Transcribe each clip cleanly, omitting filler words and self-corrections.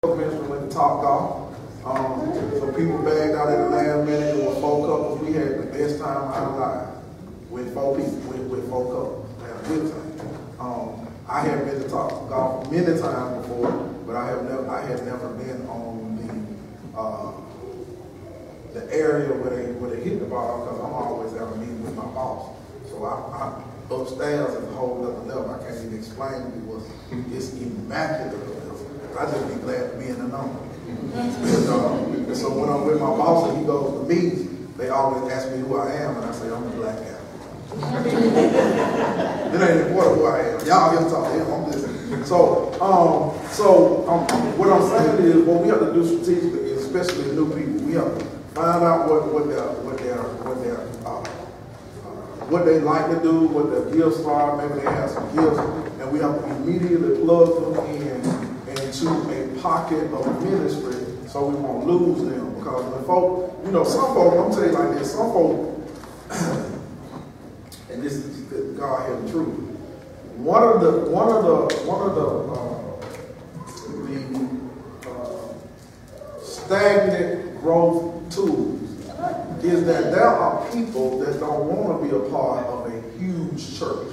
Ministry went to Top Golf. So people bagged out at the last minute. There were 4 couples. We had the best time of our lives with 4 people, with 4 couples. We had a good time. I have been to Top Golf many times before, but I had never been on the area where they hit the ball, because I'm always at a meeting with my boss. So I upstairs at a whole other level. I can't even explain to you it's immaculate. I just be glad to be in the number. And so when I'm with my boss and he goes to meetings, they always ask me who I am, and I say I'm a black guy. It ain't important who I am. Y'all get to talk to him. I'm listening. So what I'm saying is, what we have to do strategically, especially new people, we have to find out what they like to do, what their gifts are. Maybe they have some gifts, and we have to immediately plug them into a pocket of ministry, so we won't lose them. Because when folk, some folk, I'm telling you like this, some folk, and this is God here the truth. One of the stagnant growth tools is that there are people that don't want to be a part of a huge church.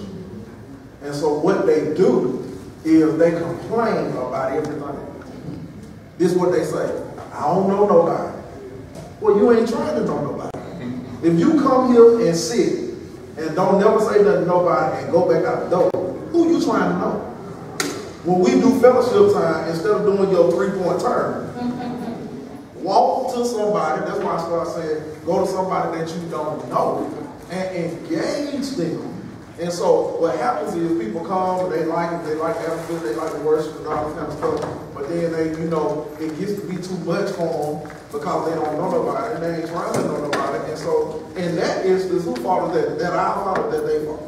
And so what they do is they complain about everything. This is what they say: I don't know nobody. Well, you ain't trying to know nobody. If you come here and sit and don't never say nothing to nobody and go back out the door, who you trying to know? When we do fellowship time, instead of doing your 3-point turn, walk to somebody. That's why I started saying, go to somebody that you don't know and engage them. And so what happens is people come, they like it, they like atmosphere, they like the worship and all this kind of stuff. But then it gets to be too much for them because they don't know nobody and they ain't trying to know nobody. And so in that instance, who fault is that? That our fault or that they fault?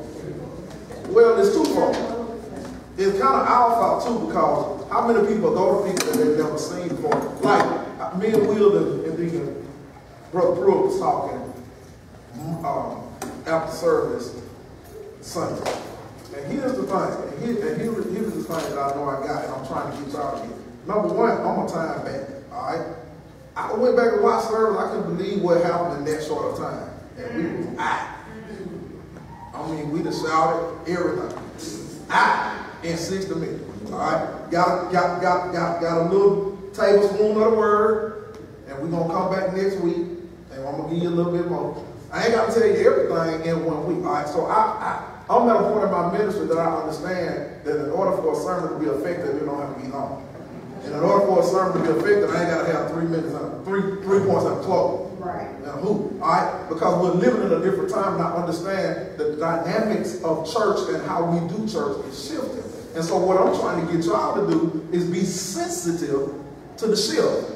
Well, it's 2 faults. It's kind of our fault too, because how many people go to people that they've never seen before? Like me and Will and Deacon Brother Pruitt was talking after service Sunday. And here's the thing, and here's the thing that I know I got, and I'm trying to get y'all to get. Number one, I'm a time back, all right? I went back and watched service. I couldn't believe what happened in that short of time. And we was I mean, we just shouted everything. In 60 minutes, all right? Got a little tablespoon of the word, and we're going to come back next week, and I'm going to give you a little bit more. I ain't got to tell you everything in 1 week, all right? So I'm at a point in my ministry that I understand that in order for a sermon to be effective, it don't have to be long. And in order for a sermon to be effective, I ain't got to have 3 minutes, 3 points at the close. Right. And a hoop, all right? Because we're living in a different time, and I understand the dynamics of church and how we do church is shifting. And so what I'm trying to get y'all to do is be sensitive to the shift.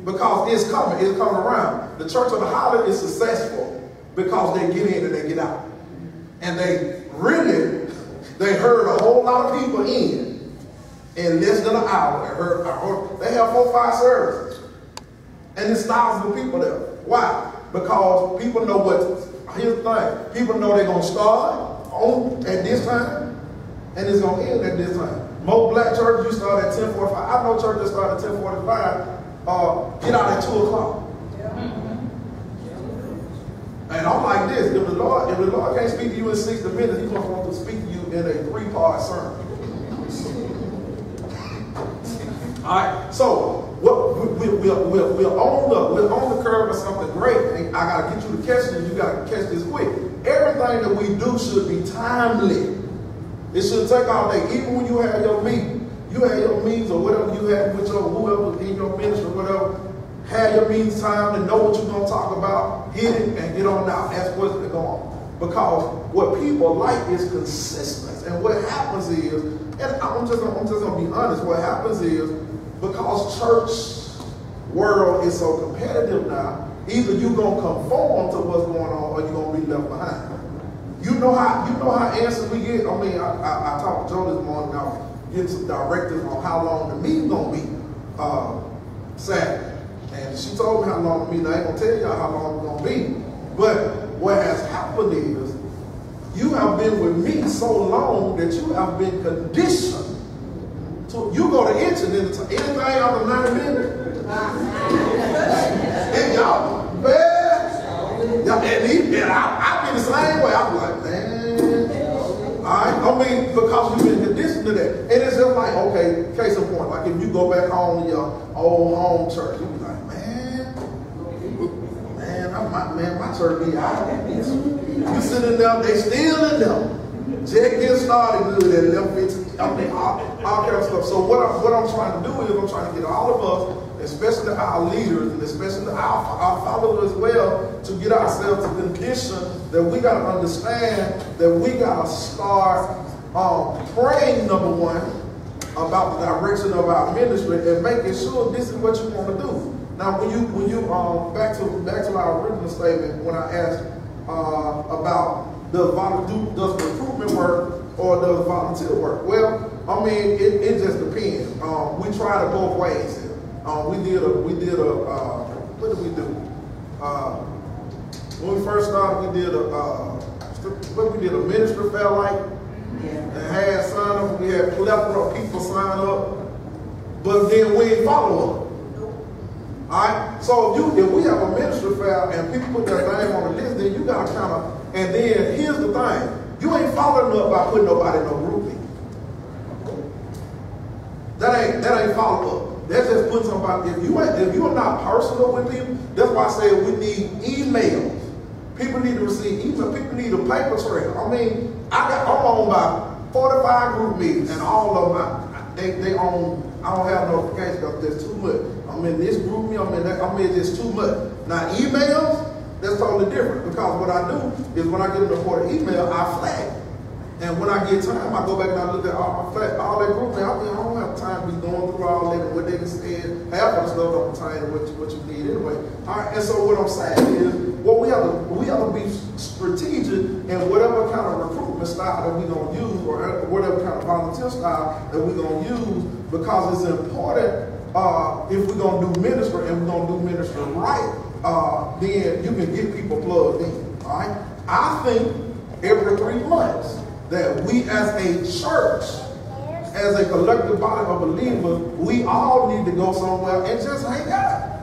Because it's coming around. The Church of the Holland is successful because they get in and they get out. And they heard a whole lot of people in less than an hour. They have 4 or 5 services. And there's thousands of people there. Why? Because people know here's the thing. People know they're going to start at this time, and it's going to end at this time. Most black churches, you start at 10:45. I know churches that start at 10:45, get out at 2 o'clock. And I'm like this, if the Lord can't speak to you in 60 minutes, He's going to want to speak to you in a 3-part sermon. All right, so we're on the curve of something great, and I got to get you to catch it, and you got to catch this quick. Everything that we do should be timely. It shouldn't take all day. Even when you have your meeting, or whatever you have with whoever in your ministry, whatever, have your meetings time to know what you're going to talk about, hit it, and get on out. That's what's going on. Because what people like is consistency. And what happens is, and I'm just going to be honest, what happens is, because church world is so competitive now, either you're going to conform to what's going on or you're going to be left behind. You know how answers we get. I mean, I talked to Joe this morning now, getting some directives on how long the meeting going to be Saturday. And she told me how long the meeting. I ain't going to tell y'all how long it's going to be. But what has happened is, you have been with me so long that you have been conditioned So you go to inch and then anything after 90 minutes. And y'all, man, and I be the same way. I'm like, man, all right. I mean, because you've been conditioned to that. And it's just like, okay, case in point, like if you go back home to your old home church, you be like, my church be out. You sitting there, they still in there. Just get started good and left 15, I mean, all kind of stuff. So what I'm trying to do is I'm trying to get all of us, especially our leaders and especially our followers as well, to get ourselves to condition that we got to understand that we got to start praying, number one, about the direction of our ministry and making sure this is what you want to do. Now, when you back to our original statement, when I asked about does recruitment work or does volunteer work? Well, I mean, it just depends. We tried it both ways. We did a what did we do? When we first started, we did a ministry fair like, and had sign up. We had plethora of people sign up, but then we didn't follow up. Alright, so if we have a ministry fair and people put their name on the list, then you gotta kind of. And then here's the thing: you ain't following up by putting nobody in no groupie. That ain't follow up. That's just putting somebody. If you're not personal with people, that's why I said we need emails. People need to receive email. People need a paper trail. I mean, I'm on about 45 group meetings, and all of them they own. I don't have notifications because there's too much. I'm in this group meeting, I'm in that. I mean, it's too much. Now emails, that's totally different, because what I do is when I get an important email, I flag it. And when I get time, I go back and I look at all that group mail. I don't have time to be going through all that and what they can say. Half of the stuff don't pertain to what you need anyway. All right, and so what I'm saying is, well, we have to be strategic in whatever kind of recruitment style that we're gonna use, or whatever kind of volunteer style that we're gonna use, because it's important. If we're gonna do ministry and we're gonna do ministry right, then you can get people plugged in. All right, I think every 3 months that we as a church, as a collective body of believers, we all need to go somewhere and just hang out.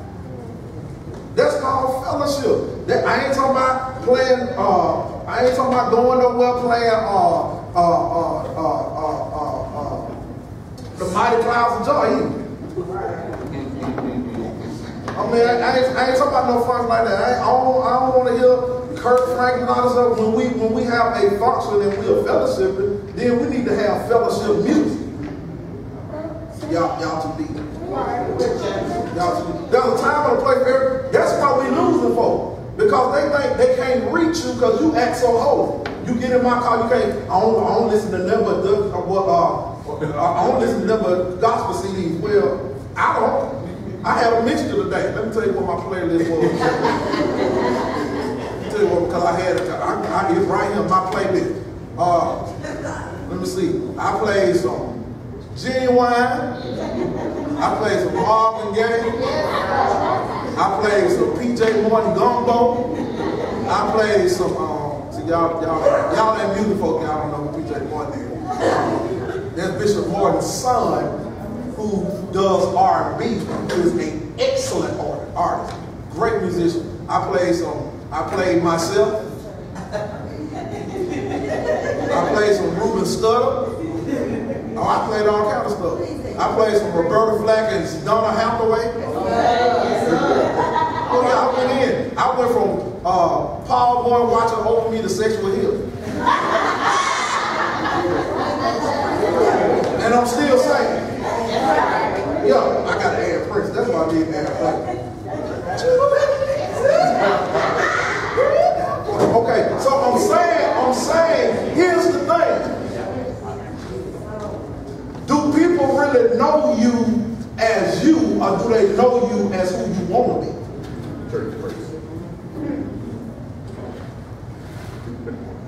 That's called fellowship. I ain't talking about playing. I ain't talking about going nowhere playing. The Mighty Clouds of Joy either. I mean, I ain't talking about no fun like that. I don't want to hear Kirk Franklin and all this stuff. When we have a function and we are fellowshipping, then we need to have fellowship music. Y'all too deep. Y'all too deep. There's a time and a place for everything. That's why we losing folk. Because they think they can't reach you because you act so holy. You get in my car, you can't. I don't listen to nothing but I don't listen to nothing but gospel CDs. Well, I don't. I have a mixture today. Let me tell you what my playlist was. Let me tell you what, because I had it. It's right here in my playlist. Let me see. I played some Genuine. I played some Marvin Gaye. I played some PJ Morton Gumbo. I played some. See y'all ain't music folk. Y'all don't know who PJ Morton is. That's Bishop Morton's son, who does R&B, who is an excellent artist, great musician. I played myself. I played some Ruben Studdard. Oh, I played all kinds of stuff. I played some Roberta Flack and Donna Hathaway. Oh, yeah, I went in. I went from Paul Boy watching over me to Sexual Hill. And I'm still saying. Yo, I got to add Prince. That's why I need to add Prince. Okay, so I'm saying, here's the thing. Do people really know you as you, or do they know you as who you want to be?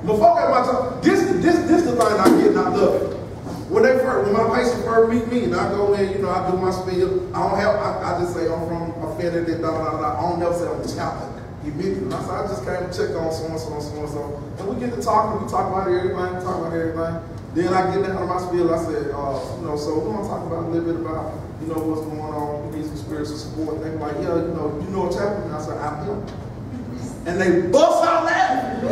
Before I my time, this is the thing I get and I love it. When my patients first meet me and I go in, I do my spiel. I just say I'm from offended, I don't never say I'm a chaplain. Immediately. I just came to check on so and so. And we get to talking, we talk about everything, Then I get down to my spiel, I said, you know, so we're going to talk about a little bit about, you know, what's going on. We need some spiritual support. And they were like, yeah, you know what's happening? I said, I'm him. And they bust out laughing.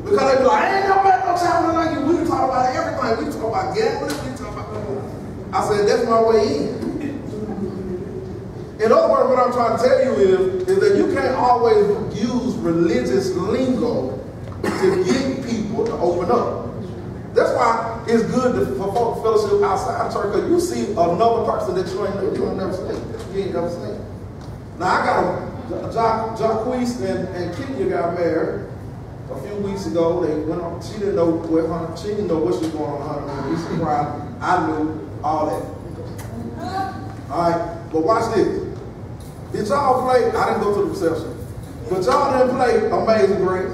Because they be like, I ain't never met no chaplain like you. We can talk about everything. We talk about gambling. We talk about... I said, that's my way in. In other words, what I'm trying to tell you is that you can't always use religious lingo to get people to open up. That's why it's good for folk fellowship outside the church, because you see another person that you ain't never seen. You ain't never seen. Now I got Jacquees and Kenya got married a few weeks ago. They went on. She didn't know she didn't know what she was going on her honeymoon. We surprised. I knew all that. All right, but watch this. Did y'all play? I didn't go to the reception, but y'all didn't play Amazing Grace.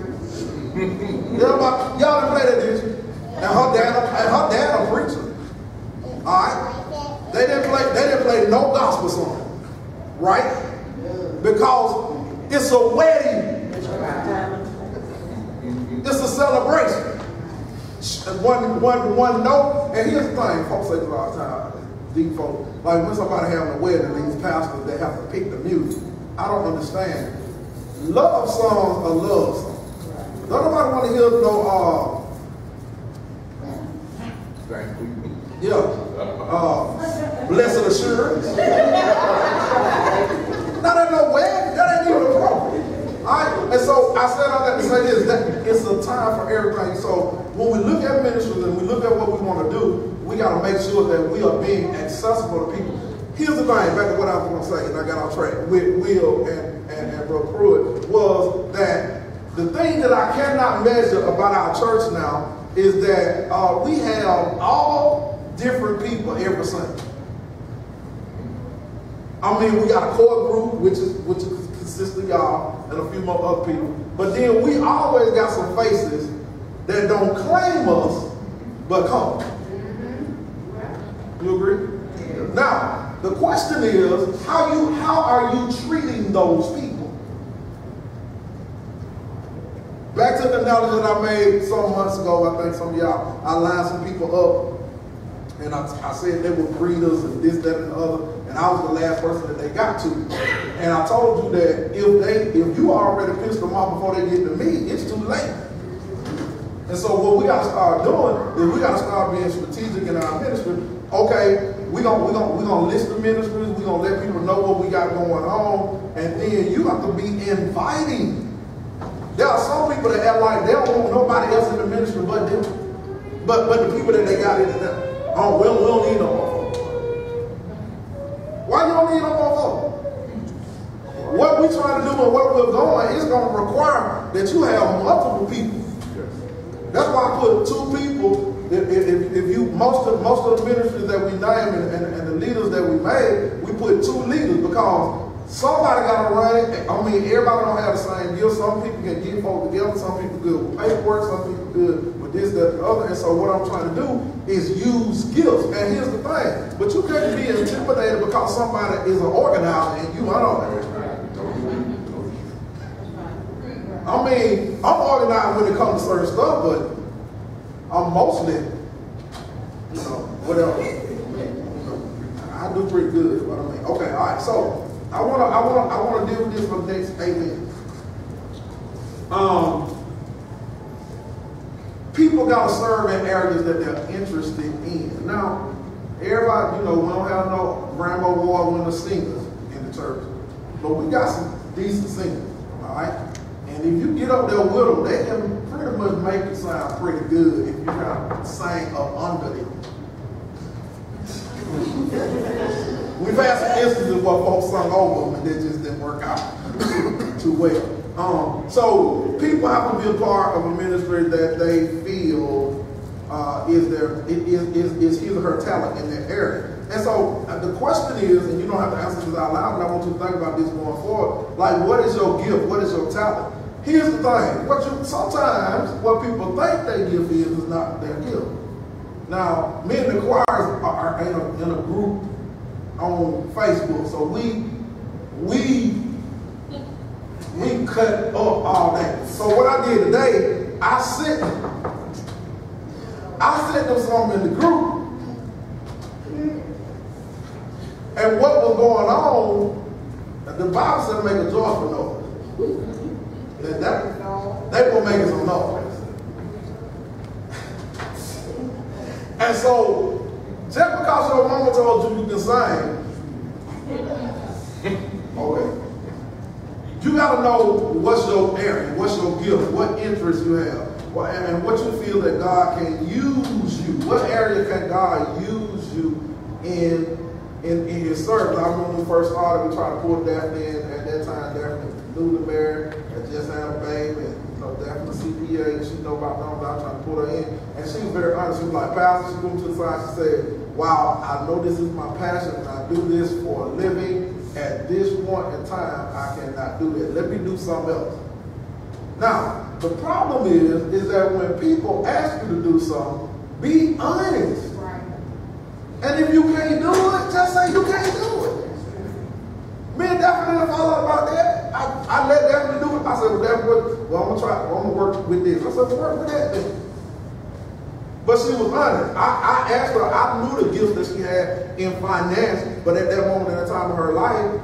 Y'all didn't play that, did you? And her dad a preacher. Alright? They didn't play no gospel song. Right? Because it's a wedding. It's a celebration. One note, and here's the thing, folks say this all the time, deep folks. Like when somebody having a wedding, these pastors, they have to pick the music. I don't understand. Love songs are love songs. Don't nobody want to hear no blessed assurance. Now there's no wedding, that ain't even a problem. Alright? And so I said all that to say this, that it's a time for everything. So when we look at ministries and we look at what we want to do, we got to make sure that we are being accessible to people. Here's the thing, back to what I was going to say, and I got off track with Will and Brother Pruitt, was that the thing that I cannot measure about our church now is that we have all different people every Sunday. I mean, we got a core group, which consists of y'all and a few more other people. But then we always got some faces that don't claim us, but come. You agree? Yeah. Now, the question is, how are you treating those people? Back to the analogy that I made some months ago, I think some of y'all, I lined some people up, and I said they were breeders and this, that, and the other, and I was the last person that they got to. And I told you that if you already pissed them off before they get to me, it's too late. And so what we got to start doing is we got to start being strategic in our ministry. Okay, we're gonna list the ministries, we're gonna let people know what we got going on, and then you have to be inviting. There are some people that act like they don't want nobody else in the ministry but them. But the people that they got in there. Oh, we don't need no more folks. Why you don't need no more folks? What we're trying to do and where we're going is going to require that you have multiple people. That's why I put 2 people. If you most of the ministries that we name and the leaders that we made, we put 2 leaders because somebody got to run it. I mean, everybody don't have the same gift. Some people can get folks together. Some people good with paperwork. Some people good with this, that, and the other. And so what I'm trying to do is use gifts. And here's the thing. But you can't be intimidated because somebody is an organizer and you aren't. I mean, I'm organized when it comes to certain stuff, but I'm mostly, you know, whatever. I do pretty good, is what I mean. Okay, all right. So I wanna deal with this for the next 8 minutes. People gotta serve in areas that they're interested in. Now, everybody, you know, we don't have no Grammy Award winning singers in the church, but we got some decent singers, all right? And if you get up there with them, they can pretty much make it sound pretty good if you kind of sing up under them. We've had some instances where folks sung over them and they just didn't work out too well. So people have to be a part of a ministry that they feel is his or her talent in that area. And so the question is, and you don't have to answer this out loud, but I want you to think about this going forward. Like, what is your gift? What is your talent? Here's the thing. Sometimes what people think their gift is not their gift. Now, me and the choirs are in a group on Facebook, so we cut up all that. So what I did today, I I sent them something in the group. And what was going on, the Bible said make a joyful noise. They were making some noise. And so, just because your mama told you you can sing, okay, you got to know what's your area, what's your gift, what interests you have, and what you feel that God can use you. What area can God use you in his service? I remember when we first started, we tried to pull Daphne in. At that time, Daphne was newly married, and just had a baby, and Daphne was CPA, and she know about them. I was trying to pull her in, and she was very honest. She was like, Pastor, she moved to the side, she said, wow, I know this is my passion, and I do this for a living. At this point in time, I cannot do that. Let me do something else. Now, the problem is that when people ask you to do something, be honest. Right. And if you can't do it, just say you can't do it. Me and Daphne didn't follow up about that. I let Daphne do it. I said, well, Daphne, well, I'm gonna work with this. I said, well, work with that then. But she was honest. I asked her, I knew the gifts that she had in finance, but at that moment in the time of her life,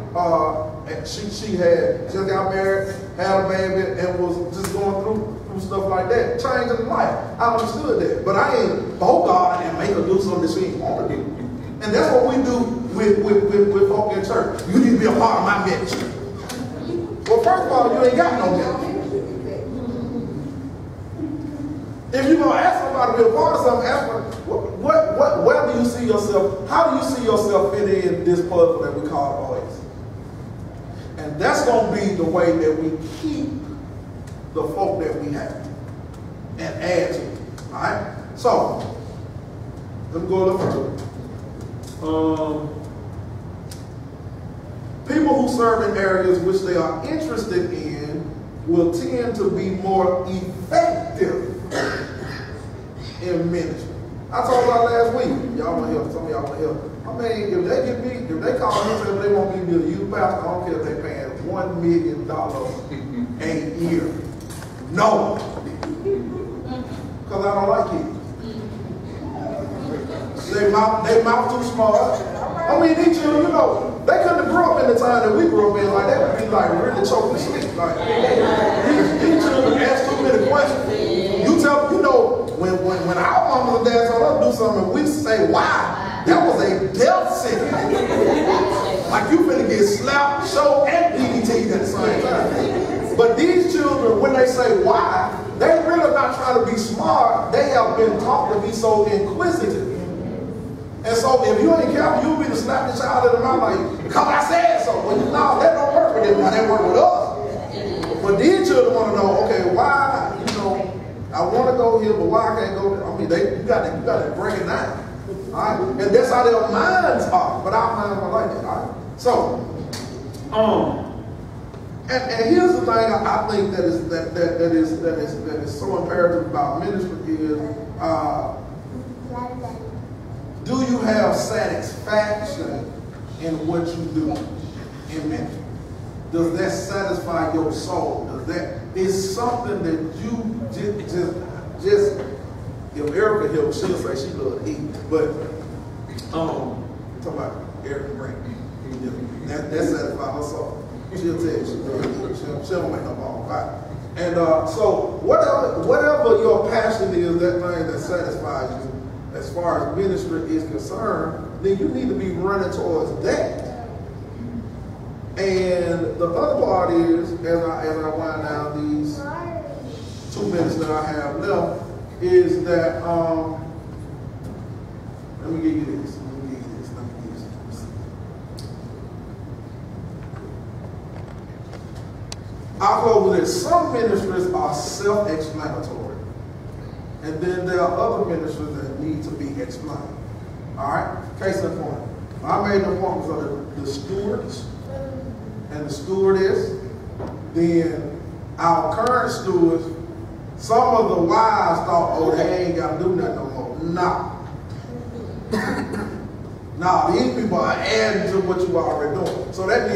she just got married, had a baby, and was just going through stuff like that, changing life. I understood that. But I ain't bow God and make her do something that she ain't want to do. And that's what we do with folk in church. You need to be a part of my ministry. Well, first of all, you ain't got no ministry. If you're going to ask somebody to be a part of something, ask them, where do you see yourself, how do you see yourself fit in this puzzle that we call Oasis? And that's going to be the way that we keep the folk that we have and add to it. All right? So, let me go a little further. People who serve in areas which they are interested in will tend to be more effective in ministry. I told y'all last week, y'all want to help, some of y'all want to help. I mean, if they call me and say they want me to be a youth pastor, I don't care if they paying $1 million a year. No. Because I don't like kids. They mouth too smart. I mean, these children, they couldn't have grew up in the time that we grew up in. Like, they would be like really choking sleep. Like, these children ask too many questions. You tell them, when our mamas and dads told us to do something, we say, why? That was a death sentence. Like, you finna get slapped, showed, and DDT'd at the same time. But these children, when they say why, they really not trying to be smart. They have been taught to be so inquisitive. And so if you ain't careful, you'll be to slap the child in the mouth like, because I said so. Well, no, that don't work with them. Now, they work with us. But these children want to know, okay, why, I want to go here, but why I can't go there? I mean, you got to bring it down. All right? And that's how their minds are. But our minds are like that. All right? So, and here's the thing I think that is so imperative about ministry is, do you have satisfaction in what you do in ministry? Does that satisfy your soul? Is something that you just if Erica helps, she'll say she loves to eat. But talking about Erica Green, that satisfies her soul. She'll tell you she loves to eat. She don't make no ball fight. And so whatever your passion is, that thing that satisfies you, as far as ministry is concerned, then you need to be running towards that. And the other part is, as I wind down these 2 minutes that I have left, is that let me give you this. I'll close with this. Some ministries are self-explanatory. And then there are other ministries that need to be explained. All right? Case in point. I made the appointments of the stewards and the stewardess. Then our current stewards, some of the wives thought, oh, they ain't got to do nothing no more. No, these people are adding to what you are already doing. So that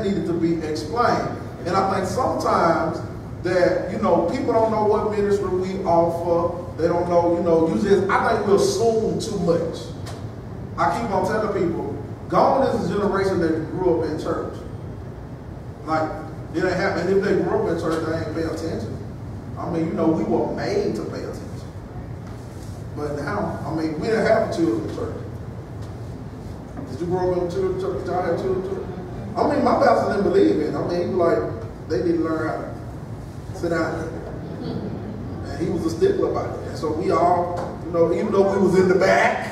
needed to be explained. And I think sometimes that, you know, people don't know what ministry we offer. They don't know, you know, I think we assume too much. I keep on telling people, gone is the generation that grew up in church. Like, it ain't happen. If they grew up in church, they ain't pay attention. I mean, you know, we were made to pay attention. But now, I mean, we didn't have children in church. Did you grow up in church? Did y'all have children? I mean, my pastor didn't believe in it. I mean, he was like, they need to learn how to sit down. And he was a stickler about it. And so we all, you know, even though we was in the back,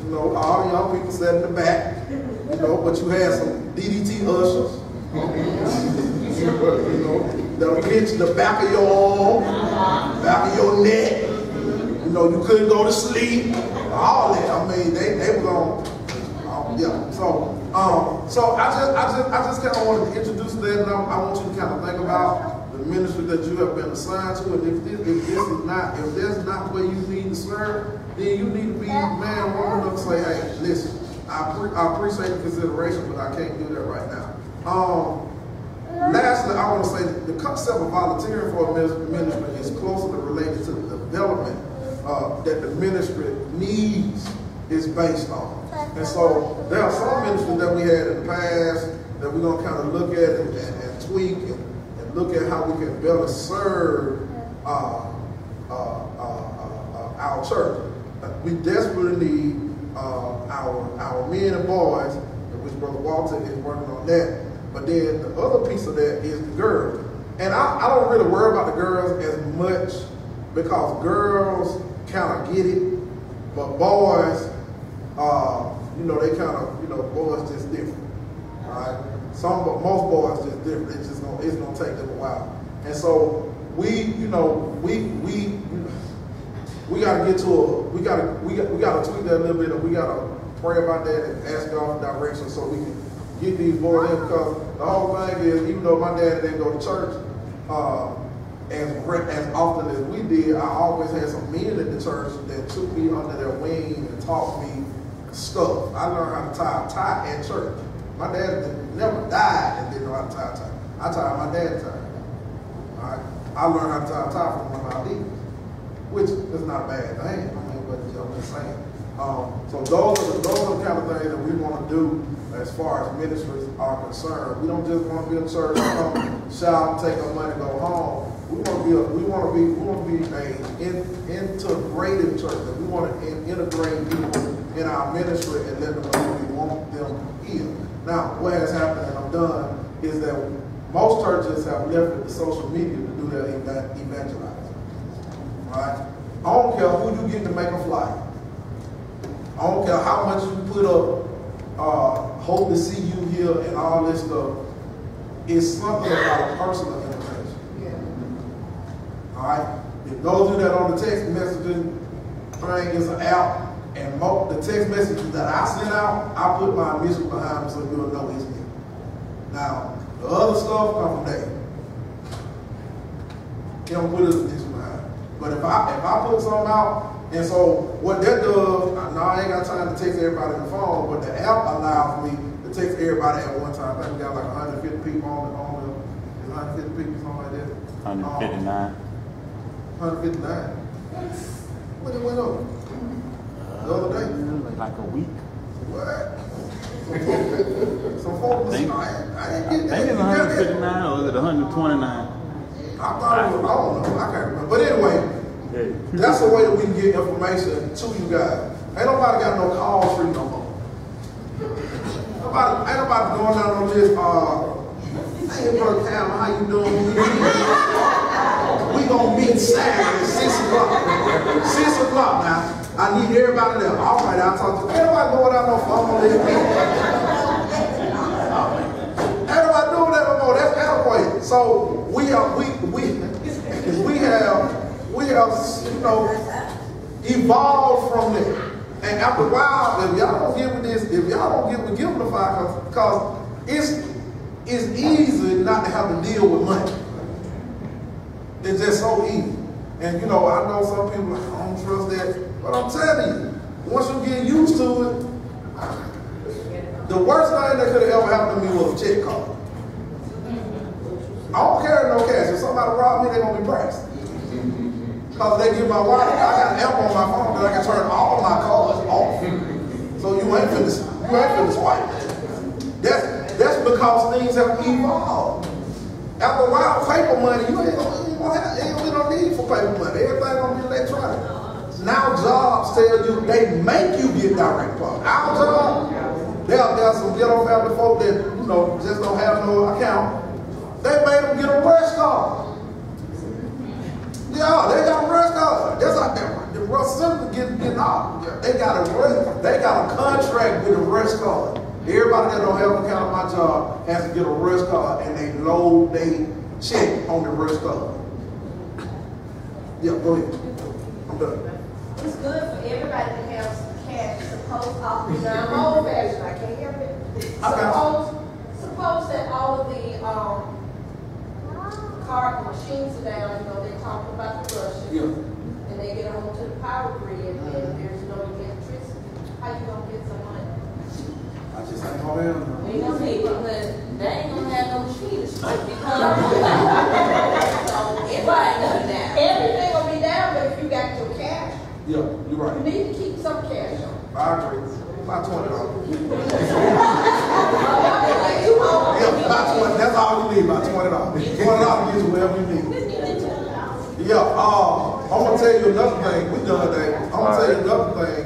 you know, all the young people sat in the back, you know, but you had some DDT ushers, you know, that'll pinch the back of your arm, back of your neck. You know, you couldn't go to sleep, all that. I mean, they were on, yeah. So I just kind of wanted to introduce that, and I want you to kind of think about the ministry that you have been assigned to, and if that's not where you need to serve, then you need to be man, woman enough to say, hey, listen, I appreciate the consideration, but I can't do that right now. Lastly, I want to say that the concept of volunteering for a ministry is closely related to the development that the ministry needs is based on. And so there are some ministries that we had in the past that we're going to kind of look at and tweak and look at how we can better serve our church. We desperately need our men and boys, which Brother Walter is working on that. But then the other piece of that is the girls. And I don't really worry about the girls as much because girls kind of get it, but boys, you know, they kind of, you know, boys just different. All right? Most boys just different. It's gonna take them a while. And so we gotta get to we gotta tweak that a little bit, and we gotta pray about that and ask God for direction so we can get these boys in, because the whole thing is, even though my dad didn't go to church as often as we did, I always had some men in the church that took me under their wing and taught me stuff. I learned how to tie a tie at church. My dad never died and didn't know how to tie a tie. I tied my dad's tie. All right? I learned how to tie a tie from one of my leaders, which is not a bad thing. I mean, but I'm just saying. So those are the kind of things that we want to do as far as ministries are concerned. We don't just want to be a church, come shout, take our money, go home. We want to be an integrated church. That we want to integrate people in our ministry and let them know we want them here. Now, what has happened, and I'm done, is that most churches have left it to social media to do their evangelizing. Right? I don't care who you get to make a flyer. I don't care how much you put up, hope to see you here and all this stuff. It's something about personal invitation. Yeah. All right? It goes through that on the text messaging thing is an app, and the text messages that I send out, I put my initial behind them so you'll know it's me. Now, the other stuff comes from Dave. He don't put his initial behind. But if I put something out, and so what that does, now I ain't got time to text everybody on the phone, but the app allows me to text everybody at one time. I think we got like 150 people on the 150 people, something like that. 159. 159. When it went up? The other day? Like a week. What? Some folks, I didn't get that. I think it's 159 or is it 129? I thought it was, I don't know, I can't remember. But anyway, that's the way that we can get information to you guys. Ain't nobody got no call free no more. Ain't nobody going down on this, hey, Brother Cam, how you doing? We gonna meet Saturday at 6 o'clock. 6 o'clock now. I need everybody there. All right, I'll talk to you. Ain't nobody going down no phone on this meeting. Ain't nobody doing that no more. That's antiquated. So we have, you know, evolved from there. And after a while, if y'all don't give me this, if y'all don't give me the fire, because it's easy not to have to deal with money. It's just so easy. And you know, I know some people, I don't trust that, but I'm telling you, once you get used to it, the worst thing that could have ever happened to me was a check card. I don't carry no somebody rob me, they're gonna be pressed. Because they give my wallet, I got an app on my phone that I can turn all my cards off. So you ain't finna swipe. That's because things have evolved. After a while, paper money, you ain't no need for paper money. Everything gonna be electronic. Now jobs tell you, they make you get direct deposit. Our job, there's some ghetto family folk that, you know, just don't have no account. They made them get a rush card. Yeah, they got a rush card. That's out there. The rush simply getting off. They got a contract with a rush card. Everybody that don't have an account at my job has to get a rush card, and they load they check on the rush card. Yeah, go ahead. I'm done. It's good for everybody to have some cash to post office. Now, I'm old fashioned, I can't help it. Suppose that all of the card machines are down, you know, they talk about the Russian, and they get home to the power grid, and there's no electricity. How you gonna get some money? I just ain't gonna have no. Ain't gonna need it, but they ain't gonna have no machines. So everybody knows that. Everything will be down, but if you got your cash, Yeah, you're right. you need to keep some cash on. I agree. About $20. Yeah, Yeah, about 20. That's all you need, about $20. $20 gets you wherever you need. Yeah, I'm gonna tell you another thing. We done that. I'm gonna tell you another thing.